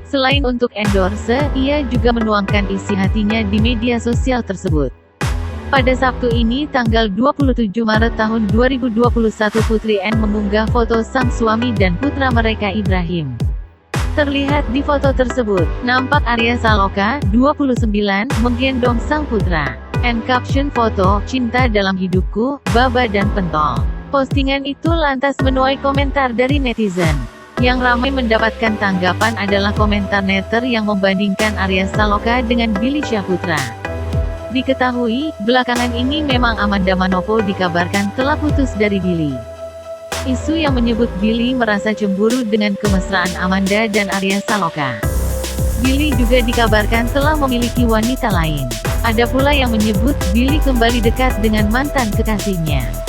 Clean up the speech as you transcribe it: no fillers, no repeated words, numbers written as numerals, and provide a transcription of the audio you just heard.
Selain untuk endorse, ia juga menuangkan isi hatinya di media sosial tersebut. Pada Sabtu ini tanggal 27 Maret tahun 2021 Putri N mengunggah foto sang suami dan putra mereka Ibrahim. Terlihat di foto tersebut, nampak Arya Saloka, 29, menggendong sang putra. And caption foto, "Cinta dalam hidupku, Baba dan Pentol." Postingan itu lantas menuai komentar dari netizen. Yang ramai mendapatkan tanggapan adalah komentar netter yang membandingkan Arya Saloka dengan Billy Syahputra. Diketahui, belakangan ini memang Amanda Manopo dikabarkan telah putus dari Billy. Isu yang menyebut Billy merasa cemburu dengan kemesraan Amanda dan Arya Saloka. Billy juga dikabarkan telah memiliki wanita lain. Ada pula yang menyebut Billy kembali dekat dengan mantan kekasihnya.